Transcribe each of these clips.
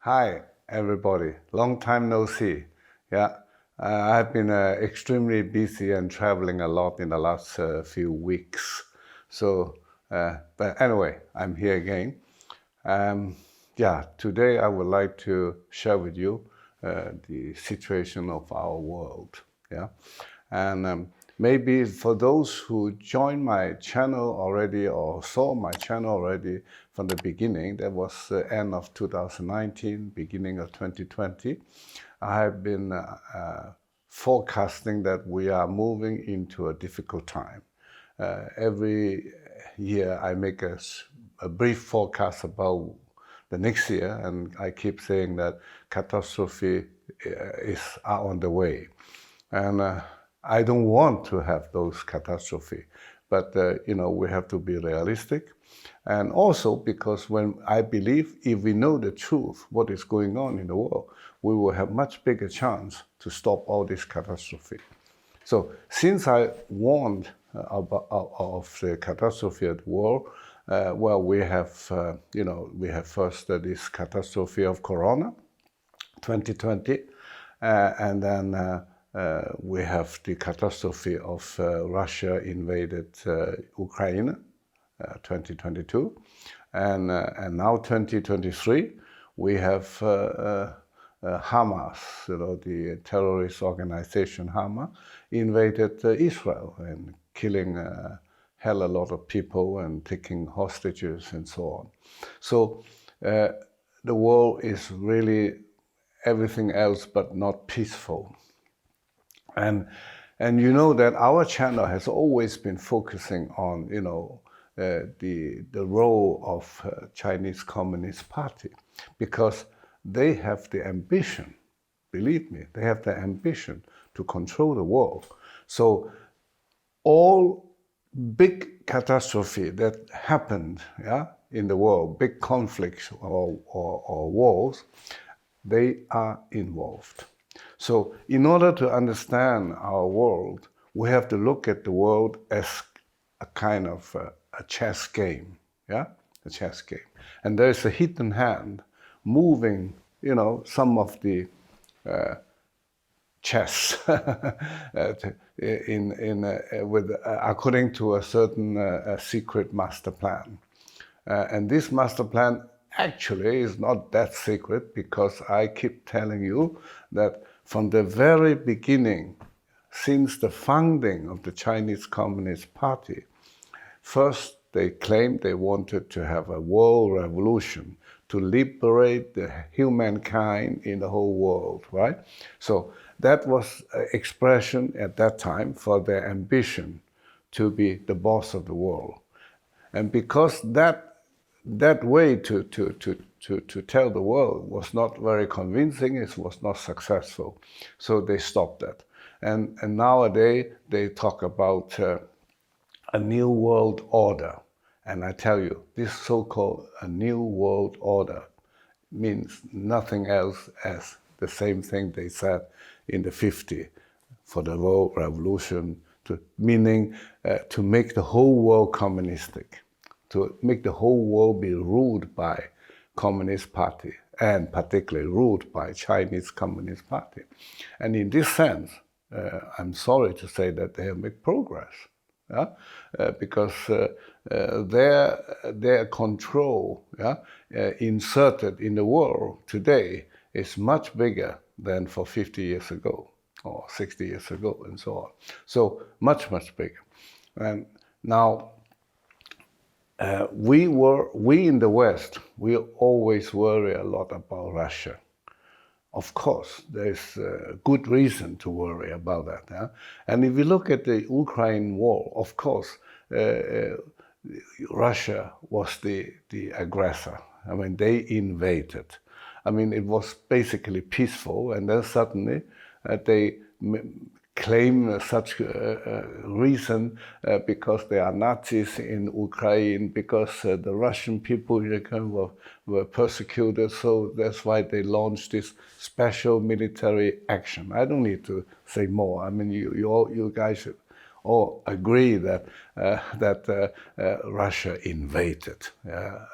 Hi, everybody. Long time no see. Yeah, I've been extremely busy and traveling a lot in the last few weeks. But anyway, I'm here again. Um, yeah, today I would like to share with you the situation of our world. Yeah, and maybe for those who joined my channel already or saw my channel already from the beginning, that was the end of 2019, beginning of 2020, I have been forecasting that we are moving into a difficult time. Every year I make a brief forecast about the next year, and I keep saying that catastrophe is on the way. And I don't want to have those catastrophes, but we have to be realistic. And also because when I believe if we know the truth, what is going on in the world, we will have much bigger chance to stop all this catastrophe. So since I warned of the catastrophe at war, well, we have first this catastrophe of Corona, 2020, and then we have the catastrophe of Russia invaded Ukraine, 2022, and now 2023, we have Hamas, the terrorist organization Hamas, invaded Israel and killing hell a lot of people and taking hostages and so on. So the world is really everything else but not peaceful. And you know that our channel has always been focusing on, the role of Chinese Communist Party, because they have the ambition, believe me, they have the ambition to control the world. So all big catastrophe that happened in the world, big conflicts or wars, they are involved. So in order to understand our world, we have to look at the world as a kind of a chess game, a chess game. And there's a hidden hand moving, some of the chess according to a certain secret master plan. And this master plan actually is not that secret, because I keep telling you that from the very beginning, since the founding of the Chinese Communist Party, first they claimed they wanted to have a world revolution to liberate the humankind in the whole world, right? So that was an expression at that time for their ambition to be the boss of the world. And because that way to tell the world was not very convincing, it was not successful. So they stopped that. And nowadays they talk about a new world order. And I tell you, this so-called a new world order means nothing else as the same thing they said in the 50s for the world revolution, meaning to make the whole world communistic, to make the whole world be ruled by Communist Party, and particularly ruled by Chinese Communist Party. And in this sense, I'm sorry to say that they have made progress, because their control inserted in the world today is much bigger than for 50 years ago or 60 years ago and so on. So much, much bigger. And now, we in the West, we always worry a lot about Russia. Of course, there's good reason to worry about that. And if you look at the Ukraine war, of course, Russia was the aggressor. I mean, they invaded. I mean, it was basically peaceful, and then suddenly they claim such reason because there are Nazis in Ukraine, because the Russian people in Ukraine were persecuted, so that's why they launched this special military action. I don't need to say more. I mean, you guys or agree that Russia invaded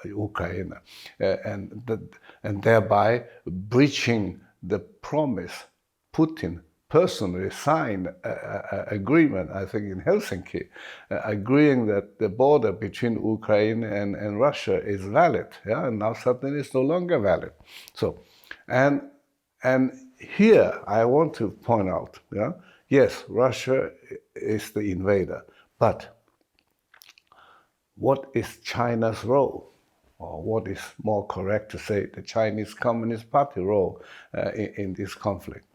Ukraine, and thereby breaching the promise Putin personally signed an agreement, I think in Helsinki, agreeing that the border between Ukraine and Russia is valid. Yeah, and now suddenly it's no longer valid. So, and here I want to point out, yeah, yes, Russia is the invader, but what is China's role? Or what is more correct to say, the Chinese Communist Party role in this conflict?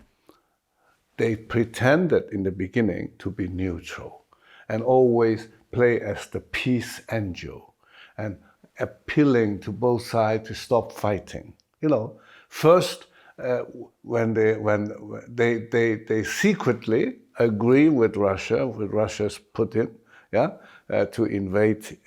They pretended in the beginning to be neutral and always play as the peace angel and appealing to both sides to stop fighting. You know, first when they secretly agree with Russia's Putin, yeah, to invade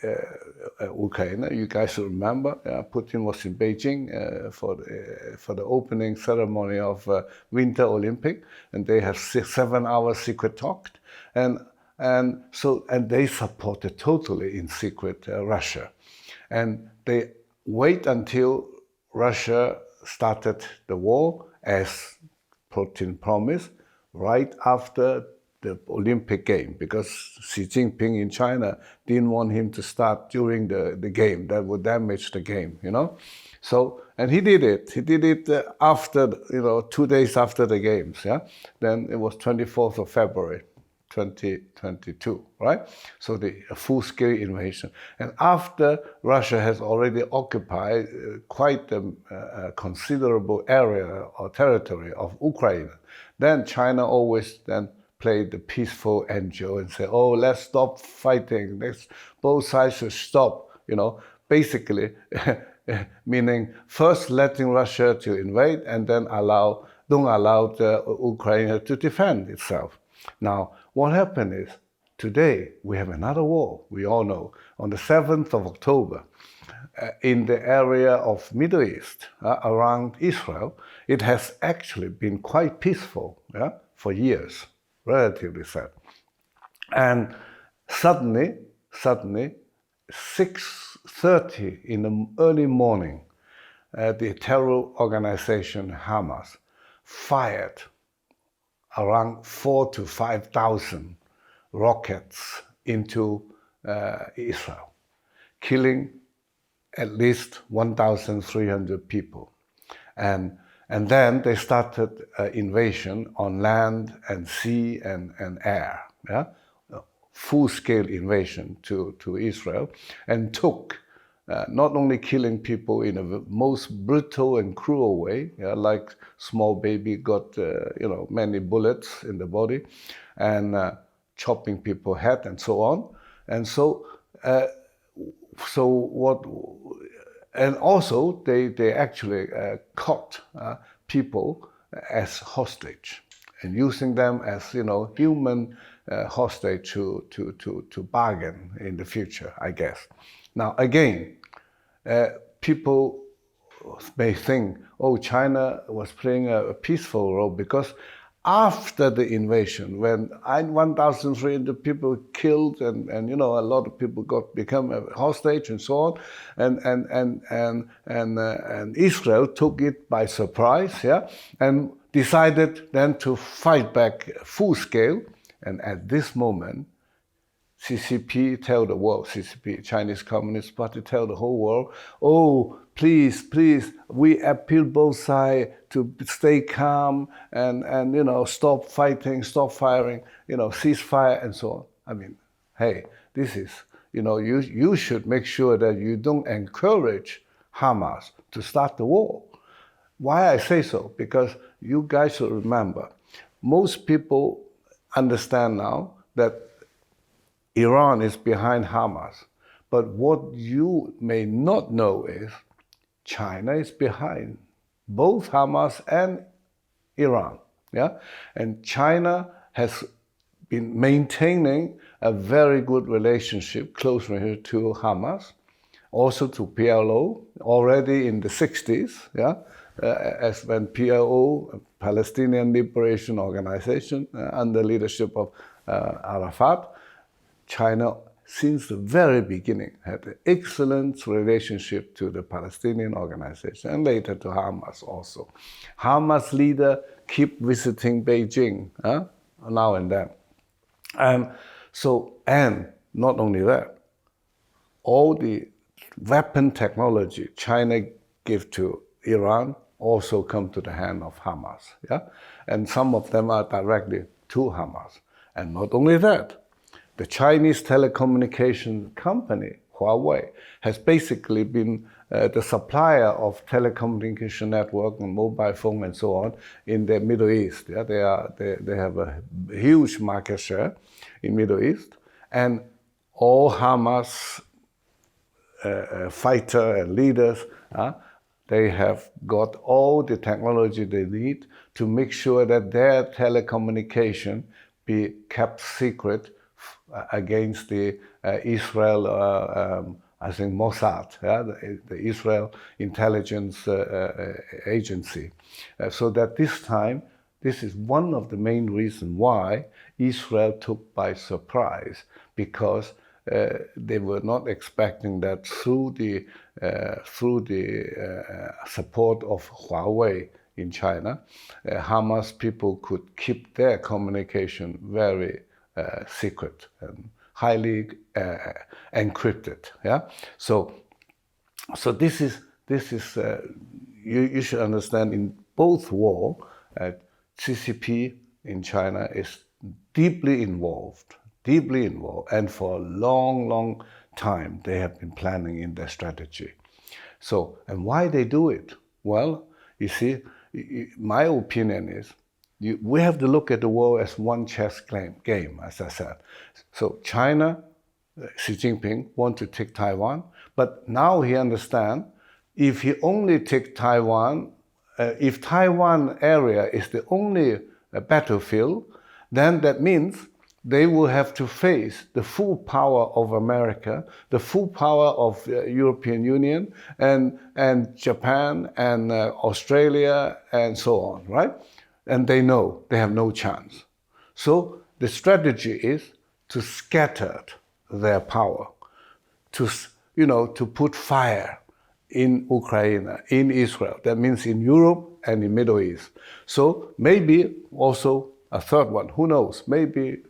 Ukraine. You guys remember, Putin was in Beijing for the opening ceremony of Winter Olympic, and they have 7 hours secret talk, and they supported totally in secret Russia, and they wait until Russia started the war as Putin promised, right after the Olympic game, because Xi Jinping in China didn't want him to start during the game. That would damage the game, you know. So, and he did it. He did it after, 2 days after the games, yeah. Then it was 24th of February, 2022, right? So the full-scale invasion. And after Russia has already occupied quite a considerable area or territory of Ukraine, then China always then played the peaceful angel and say, oh, let's stop fighting. Both sides should stop, basically meaning first letting Russia to invade and then don't allow Ukraine to defend itself. Now, what happened is, today we have another war, we all know, on the 7th of October, in the area of Middle East, around Israel. It has actually been quite peaceful for years, relatively said. And suddenly, 6:30 in the early morning, the terror organization Hamas fired around 4,000 to 5,000 rockets into Israel, killing at least 1,300 people. And then they started invasion on land and sea and air, full-scale invasion to Israel, and took, not only killing people in a most brutal and cruel way, like small baby got many bullets in the body, and chopping people's head and so on, and and also they actually caught people as hostage and using them as human hostage to bargain in the future, I guess. Now again, people may think, oh, China was playing a peaceful role because after the invasion, when 1,300 people killed and a lot of people become a hostage and so on, and Israel took it by surprise, and decided then to fight back full scale. And at this moment, CCP tell the world, CCP, Chinese Communist Party, tell the whole world, oh, please, we appeal both sides to stay calm and stop fighting, stop firing, ceasefire and so on. I mean, hey, this is, you should make sure that you don't encourage Hamas to start the war. Why I say so? Because you guys should remember, most people understand now that Iran is behind Hamas. But what you may not know is China is behind both Hamas and Iran. And China has been maintaining a very good relationship, close relationship to Hamas, also to PLO, already in the 60s, as when PLO, Palestinian Liberation Organization, under leadership of Arafat, China, since the very beginning, had an excellent relationship to the Palestinian organization and later to Hamas also. Hamas leader keep visiting Beijing now and then. And not only that, all the weapon technology China give to Iran also come to the hand of Hamas. Yeah? And some of them are directly to Hamas. And not only that, the Chinese telecommunication company, Huawei, has basically been the supplier of telecommunication network and mobile phone and so on in the Middle East. Yeah? They have a huge market share in Middle East. And all Hamas fighter and leaders, they have got all the technology they need to make sure that their telecommunication be kept secret against the Israel, I think Mossad, the Israel intelligence agency. So that this time, this is one of the main reasons why Israel took by surprise, because they were not expecting that through the support of Huawei in China, Hamas people could keep their communication very secret and highly encrypted. Yeah. So this is you should understand, in both war, CCP in China is deeply involved, and for a long time they have been planning in their strategy. So, and why they do it? Well, you see, my opinion is, we have to look at the world as one chess game, as I said. So China, Xi Jinping, want to take Taiwan, but now he understands, if he only take Taiwan, if Taiwan area is the only battlefield, then that means they will have to face the full power of America, the full power of European Union, and Japan, and Australia, and so on, right? And they know they have no chance. So the strategy is to scatter their power, to put fire in Ukraine, in Israel. That means in Europe and in Middle East. So maybe also a third one, who knows? Maybe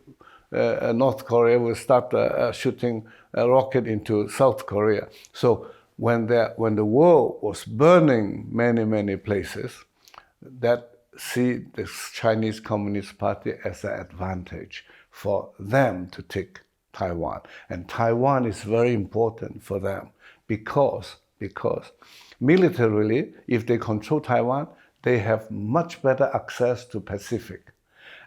North Korea will start shooting a rocket into South Korea. So when the war was burning many places, that see the Chinese Communist Party as an advantage for them to take Taiwan. And Taiwan is very important for them because militarily, if they control Taiwan, they have much better access to Pacific.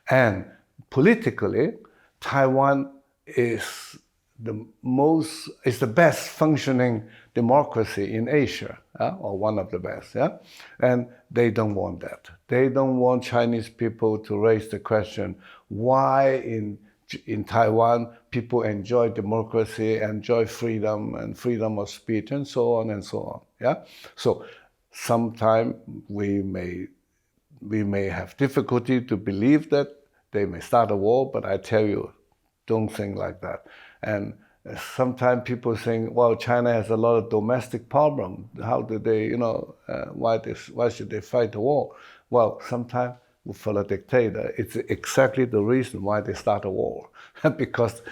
And politically, Taiwan is the best functioning democracy in Asia, or one of the best, and they don't want that. They don't want Chinese people to raise the question why in Taiwan people enjoy democracy, enjoy freedom and freedom of speech, and so on and so on. Yeah. So sometime we may have difficulty to believe that they may start a war, but I tell you, don't think like that. And sometimes people think, well, China has a lot of domestic problems. How do they, why should they fight the war? Well, sometimes for a dictator, it's exactly the reason why they start a war. Because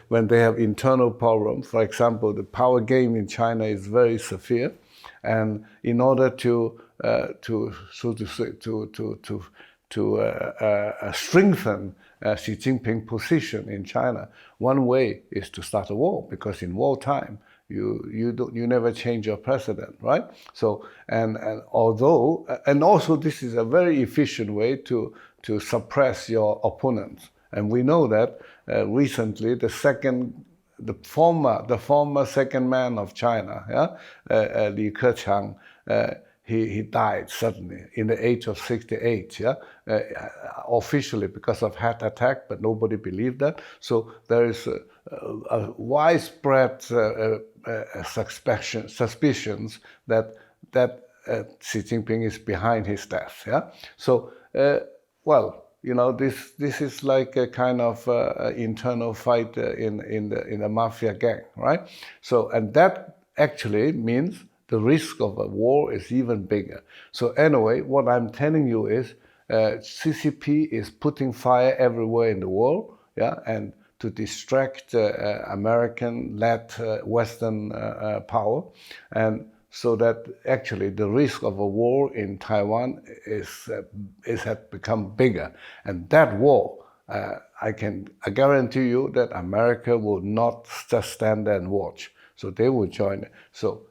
when they have internal problems, for example, the power game in China is very severe, and in order to strengthen Xi Jinping's position in China, one way is to start a war, because in wartime you never change your president, right? So and also this is a very efficient way to suppress your opponents. And we know that recently the former second man of China, Li Keqiang, he died suddenly in the age of 68, officially because of heart attack, but nobody believed that. So there is a widespread suspicions that Xi Jinping is behind his death. Yeah. So well, this is like a kind of internal fight in the mafia gang, right? So, and that actually means the risk of a war is even bigger. So anyway, what I'm telling you is CCP is putting fire everywhere in the world, yeah, and to distract American-led Western power, and so that actually the risk of a war in Taiwan has become bigger, and that war, I guarantee you that America will not just stand there and watch. So they will join it.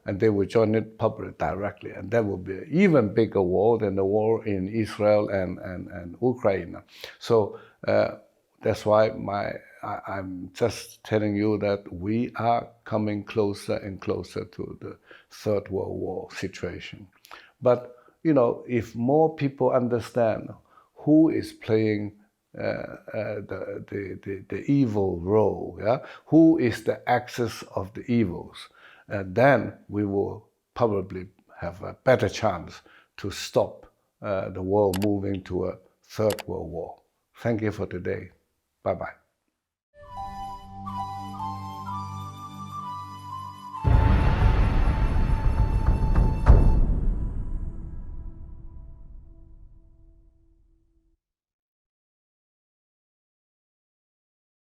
And they will join it publicly directly, and that will be an even bigger war than the war in Israel and Ukraine. So that's why I'm just telling you that we are coming closer and closer to the Third World War situation. But if more people understand who is playing the evil role, yeah, who is the axis of the evils, then we will probably have a better chance to stop the world moving to a Third World War. Thank you for today. Bye-bye.